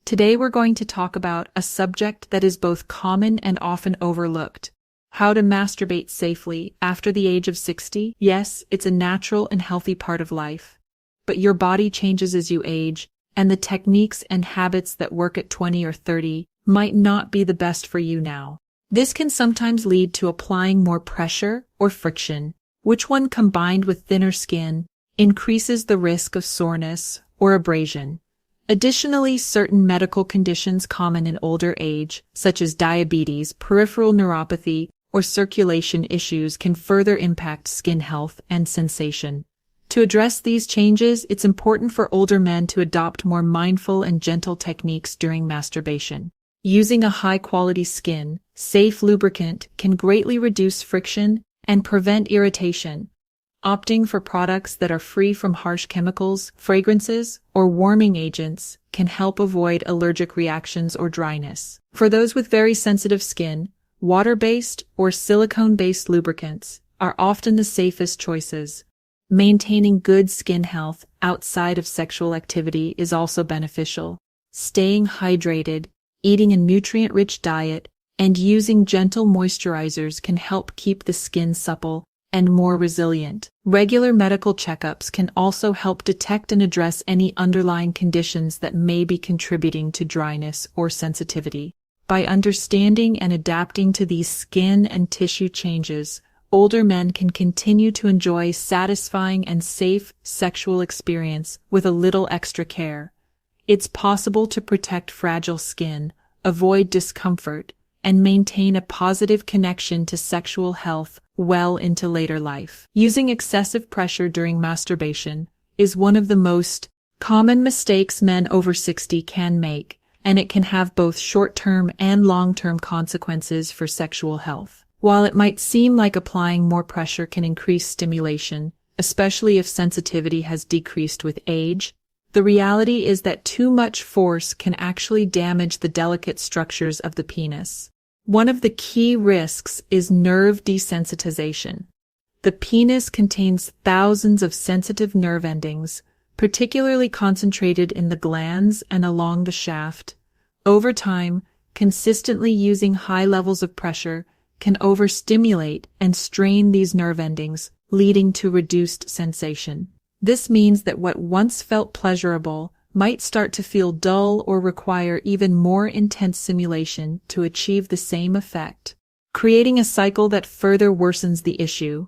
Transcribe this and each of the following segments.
Today we're going to talk about a subject that is both common and often overlooked. How to masturbate safely after the age of 60? Yes, it's a natural and healthy part of life. But your body changes as you age, and the techniques and habits that work at 20 or 30 might not be the best for you now. This can sometimes lead to applying more pressure or friction, which when combined with thinner skin, increases the risk of soreness or abrasion. Additionally, certain medical conditions common in older age, such as diabetes, peripheral neuropathy, or circulation issues can further impact skin health and sensation. To address these changes, it's important for older men to adopt more mindful and gentle techniques during masturbation. Using a high-quality skin, safe lubricant can greatly reduce friction and prevent irritation. Opting for products that are free from harsh chemicals, fragrances, or warming agents can help avoid allergic reactions or dryness. For those with very sensitive skin, water-based or silicone-based lubricants are often the safest choices. Maintaining good skin health outside of sexual activity is also beneficial. Staying hydrated, eating a nutrient-rich diet, and using gentle moisturizers can help keep the skin supple and more resilient. Regular medical checkups can also help detect and address any underlying conditions that may be contributing to dryness or sensitivity. By understanding and adapting to these skin and tissue changes, older men can continue to enjoy satisfying and safe sexual experience with a little extra care. It's possible to protect fragile skin, avoid discomfort, and maintain a positive connection to sexual health well into later life. Using excessive pressure during masturbation is one of the most common mistakes men over 60 can make, and it can have both short-term and long-term consequences for sexual health. While it might seem like applying more pressure can increase stimulation, especially if sensitivity has decreased with age, the reality is that too much force can actually damage the delicate structures of the penis. One of the key risks is nerve desensitization. The penis contains thousands of sensitive nerve endings, particularly concentrated in the glands and along the shaft. Over time, consistently using high levels of pressure can overstimulate and strain these nerve endings, leading to reduced sensation. This means that what once felt pleasurable might start to feel dull or require even more intense stimulation to achieve the same effect, creating a cycle that further worsens the issue.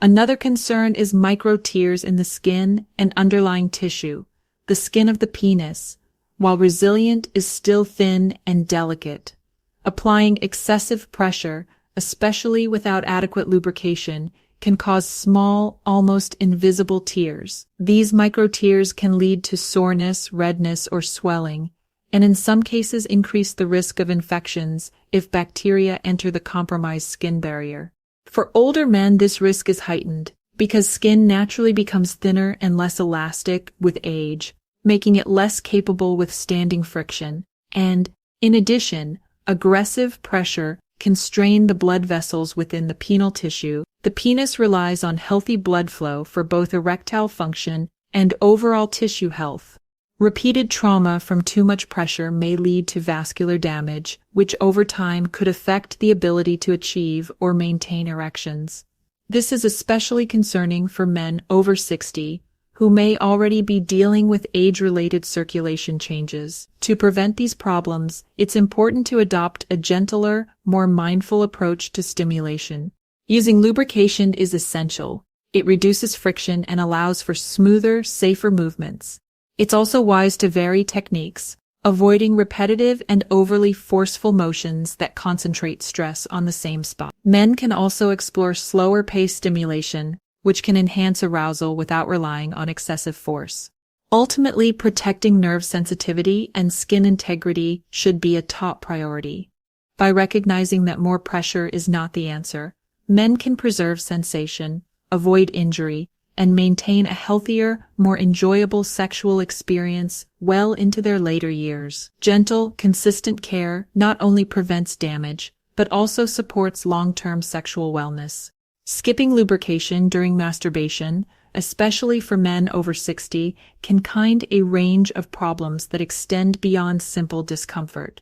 Another concern is micro tears in the skin and underlying tissue. The skin of the penis, while resilient, is still thin and delicate. Applying excessive pressure, especially without adequate lubrication, can cause small, almost invisible tears. These microtears can lead to soreness, redness, or swelling, and in some cases increase the risk of infections if bacteria enter the compromised skin barrier. For older men, this risk is heightened because skin naturally becomes thinner and less elastic with age, making it less capable withstanding friction. And, in addition, aggressive pressure can strain the blood vessels within the penile tissue. The penis relies on healthy blood flow for both erectile function and overall tissue health. Repeated trauma from too much pressure may lead to vascular damage, which over time could affect the ability to achieve or maintain erections. This is especially concerning for men over 60, who may already be dealing with age-related circulation changes. To prevent these problems, it's important to adopt a gentler, more mindful approach to stimulation. Using lubrication is essential. It reduces friction and allows for smoother, safer movements. It's also wise to vary techniques, avoiding repetitive and overly forceful motions that concentrate stress on the same spot. Men can also explore slower-paced stimulation, which can enhance arousal without relying on excessive force. Ultimately, protecting nerve sensitivity and skin integrity should be a top priority. By recognizing that more pressure is not the answer, men can preserve sensation, avoid injury, and maintain a healthier, more enjoyable sexual experience well into their later years. Gentle, consistent care not only prevents damage, but also supports long-term sexual wellness. Skipping lubrication during masturbation especially for men over 60, can kind a range of problems that extend beyond simple discomfort.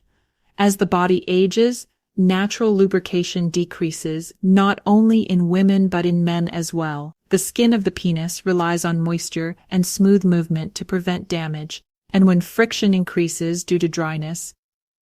As the body ages, natural lubrication decreases not only in women but in men as well. The skin of the penis relies on moisture and smooth movement to prevent damage, and when friction increases due to dryness,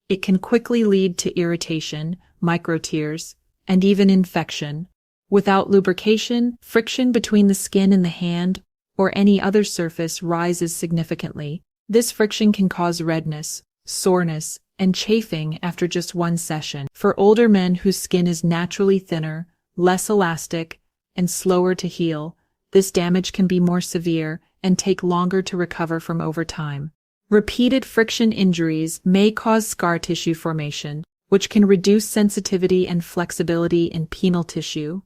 it can quickly lead to irritation, microtears, and even infection. Without lubrication, friction between the skin and the hand or any other surface rises significantly. This friction can cause redness, soreness, and chafing after just one session. For older men whose skin is naturally thinner, less elastic, and slower to heal, this damage can be more severe and take longer to recover from over time. Repeated friction injuries may cause scar tissue formation, which can reduce sensitivity and flexibility in penile tissue.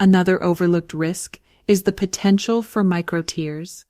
Another overlooked risk is the potential for microtears,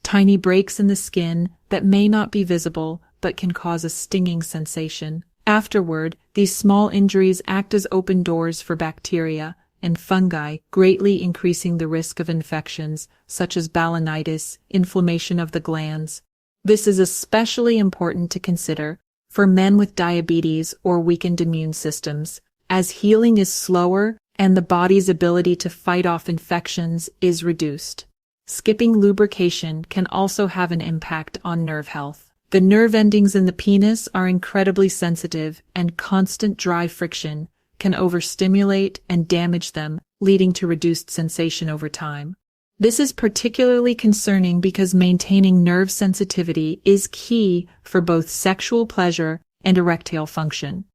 tiny breaks in the skin that may not be visible but can cause a stinging sensation. Afterward, these small injuries act as open doors for bacteria and fungi, greatly increasing the risk of infections such as balanitis, inflammation of the glands. This is especially important to consider for men with diabetes or weakened immune systems, as healing is slower and the body's ability to fight off infections is reduced. Skipping lubrication can also have an impact on nerve health. The nerve endings in the penis are incredibly sensitive, and constant dry friction can overstimulate and damage them, leading to reduced sensation over time. This is particularly concerning because maintaining nerve sensitivity is key for both sexual pleasure and erectile function.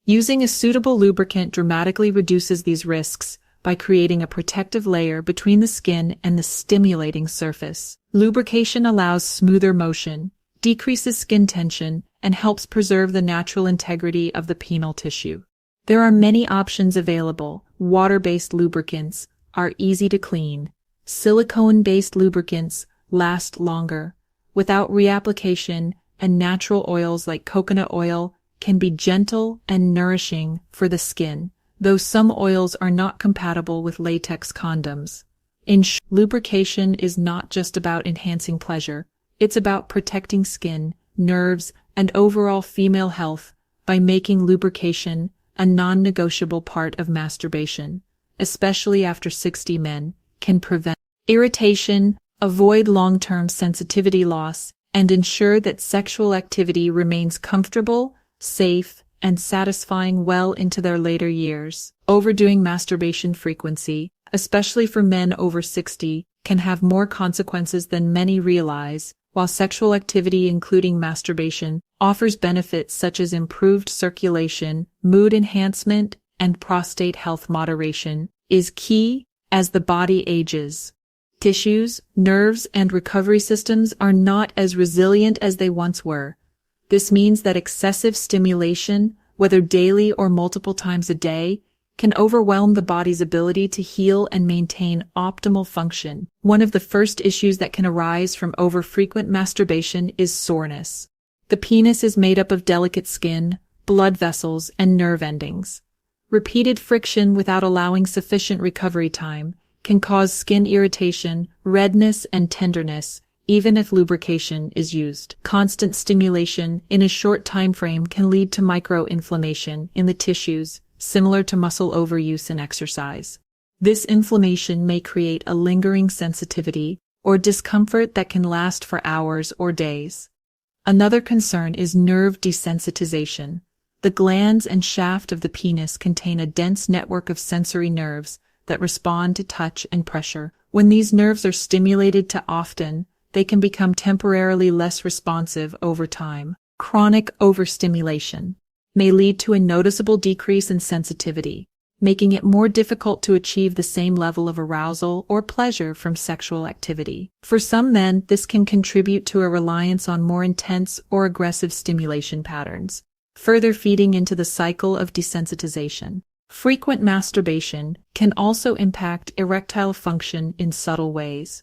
Using a suitable lubricant dramatically reduces these risks by creating a protective layer between the skin and the stimulating surface. Lubrication allows smoother motion, decreases skin tension, and helps preserve the natural integrity of the penile tissue. There are many options available. Water-based lubricants are easy to clean. Silicone-based lubricants last longer. Without reapplication, and natural oils like coconut oil can be gentle and nourishing for the skin, though some oils are not compatible with latex condoms. Lubrication is not just about enhancing pleasure. It's about protecting skin, nerves, and overall female health by making lubrication a non-negotiable part of masturbation, especially after 60. Men can prevent irritation, avoid long-term sensitivity loss, and ensure that sexual activity remains comfortable, safe, and satisfying well into their later years. Overdoing masturbation frequency, especially for men over 60, can have more consequences than many realize. While sexual activity, including masturbation, offers benefits such as improved circulation, mood enhancement, and prostate health, moderation is key as the body ages. Tissues, nerves, and recovery systems are not as resilient as they once were. This means that excessive stimulation, whether daily or multiple times a day, can overwhelm the body's ability to heal and maintain optimal function. One of the first issues that can arise from over-frequent masturbation is soreness. The penis is made up of delicate skin, blood vessels, and nerve endings. Repeated friction without allowing sufficient recovery time can cause skin irritation, redness, and tenderness, even if lubrication is used. Constant stimulation in a short time frame can lead to microinflammation in the tissues, similar to muscle overuse and exercise. This inflammation may create a lingering sensitivity or discomfort that can last for hours or days. Another concern is nerve desensitization. The glands and shaft of the penis contain a dense network of sensory nerves that respond to touch and pressure. When these nerves are stimulated too often, they can become temporarily less responsive over time. Chronic overstimulation may lead to a noticeable decrease in sensitivity, making it more difficult to achieve the same level of arousal or pleasure from sexual activity. For some men, this can contribute to a reliance on more intense or aggressive stimulation patterns, further feeding into the cycle of desensitization. Frequent masturbation can also impact erectile function in subtle ways.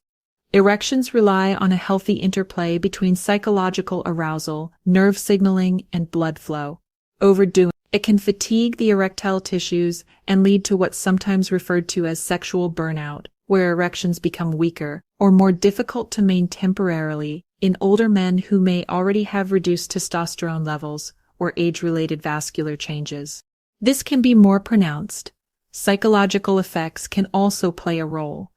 Erections rely on a healthy interplay between psychological arousal, nerve signaling, and blood flow. Overdoing it can fatigue the erectile tissues and lead to what's sometimes referred to as sexual burnout, where erections become weaker or more difficult to maintain temporarily in older men who may already have reduced testosterone levels or age-related vascular changes. This can be more pronounced. Psychological effects can also play a role.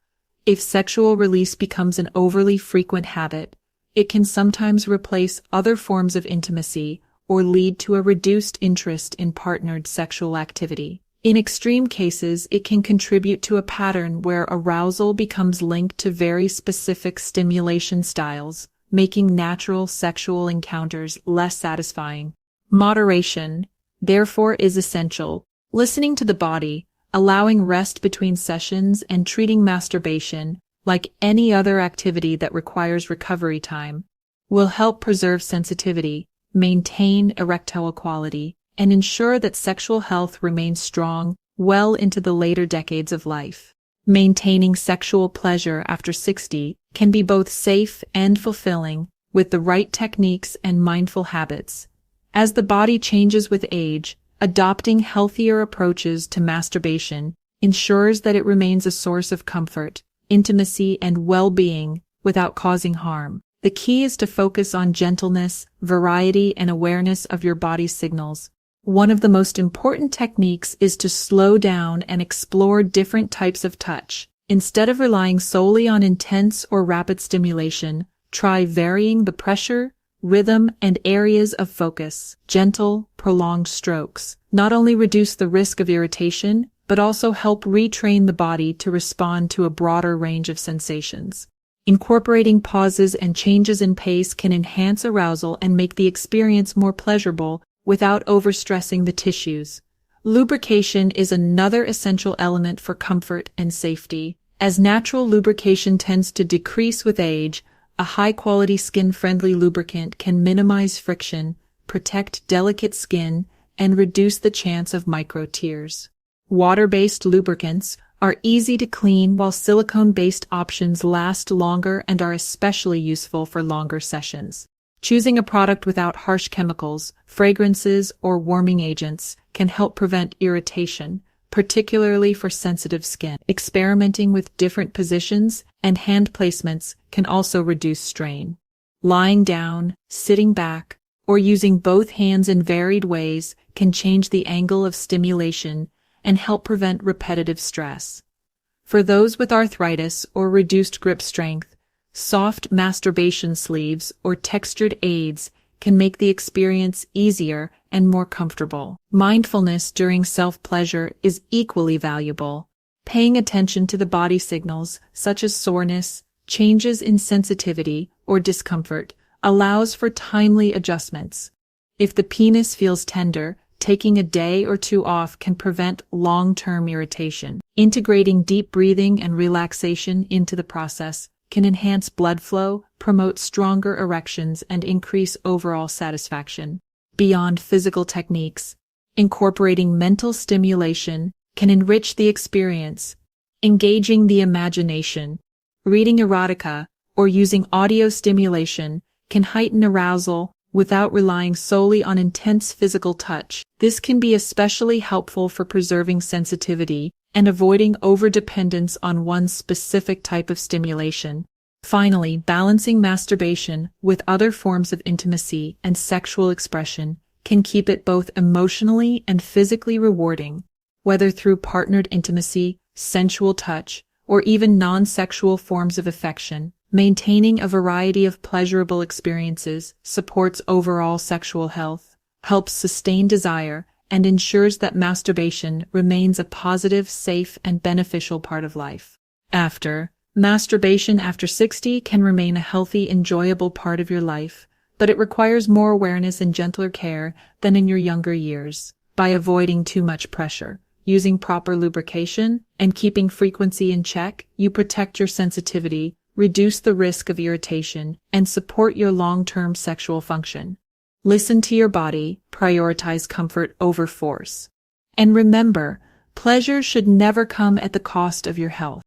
If sexual release becomes an overly frequent habit, it can sometimes replace other forms of intimacy or lead to a reduced interest in partnered sexual activity. In extreme cases, it can contribute to a pattern where arousal becomes linked to very specific stimulation styles, making natural sexual encounters less satisfying. Moderation, therefore, is essential. Listening to the body, allowing rest between sessions, and treating masturbation, like any other activity that requires recovery time, will help preserve sensitivity, maintain erectile quality, and ensure that sexual health remains strong well into the later decades of life. Maintaining sexual pleasure after 60 can be both safe and fulfilling with the right techniques and mindful habits. As the body changes with age, adopting healthier approaches to masturbation ensures that it remains a source of comfort, intimacy, and well-being without causing harm. The key is to focus on gentleness, variety, and awareness of your body's signals. One of the most important techniques is to slow down and explore different types of touch. Instead of relying solely on intense or rapid stimulation, try varying the pressure, rhythm, and areas of focus. Gentle, prolonged strokes not only reduce the risk of irritation, but also help retrain the body to respond to a broader range of sensations. Incorporating pauses and changes in pace can enhance arousal and make the experience more pleasurable without overstressing the tissues. Lubrication is another essential element for comfort and safety. As natural lubrication tends to decrease with age, a high-quality skin-friendly lubricant can minimize friction, protect delicate skin, and reduce the chance of micro-tears. Water-based lubricants are easy to clean, while silicone-based options last longer and are especially useful for longer sessions. Choosing a product without harsh chemicals, fragrances, or warming agents can help prevent irritation, particularly for sensitive skin. Experimenting with different positions and hand placements can also reduce strain. Lying down, sitting back, or using both hands in varied ways can change the angle of stimulation and help prevent repetitive stress. For those with arthritis or reduced grip strength, soft masturbation sleeves or textured aids can make the experience easier and more comfortable. Mindfulness during self-pleasure is equally valuable. Paying attention to the body signals, such as soreness, changes in sensitivity, or discomfort, allows for timely adjustments. If the penis feels tender, taking a day or two off can prevent long-term irritation. Integrating deep breathing and relaxation into the process can enhance blood flow, promote stronger erections, and increase overall satisfaction. Beyond physical techniques, incorporating mental stimulation can enrich the experience. Engaging the imagination, reading erotica, or using audio stimulation can heighten arousal without relying solely on intense physical touch. This can be especially helpful for preserving sensitivity and avoiding overdependence on one specific type of stimulation. Finally, balancing masturbation with other forms of intimacy and sexual expression can keep it both emotionally and physically rewarding. Whether through partnered intimacy, sensual touch, or even non-sexual forms of affection, maintaining a variety of pleasurable experiences supports overall sexual health, helps sustain desire, and ensures that masturbation remains a positive, safe, and beneficial part of life. Masturbation after 60 can remain a healthy, enjoyable part of your life, but it requires more awareness and gentler care than in your younger years. By avoiding too much pressure, using proper lubrication, and keeping frequency in check, you protect your sensitivity, reduce the risk of irritation, and support your long-term sexual function. Listen to your body, prioritize comfort over force. And remember, pleasure should never come at the cost of your health.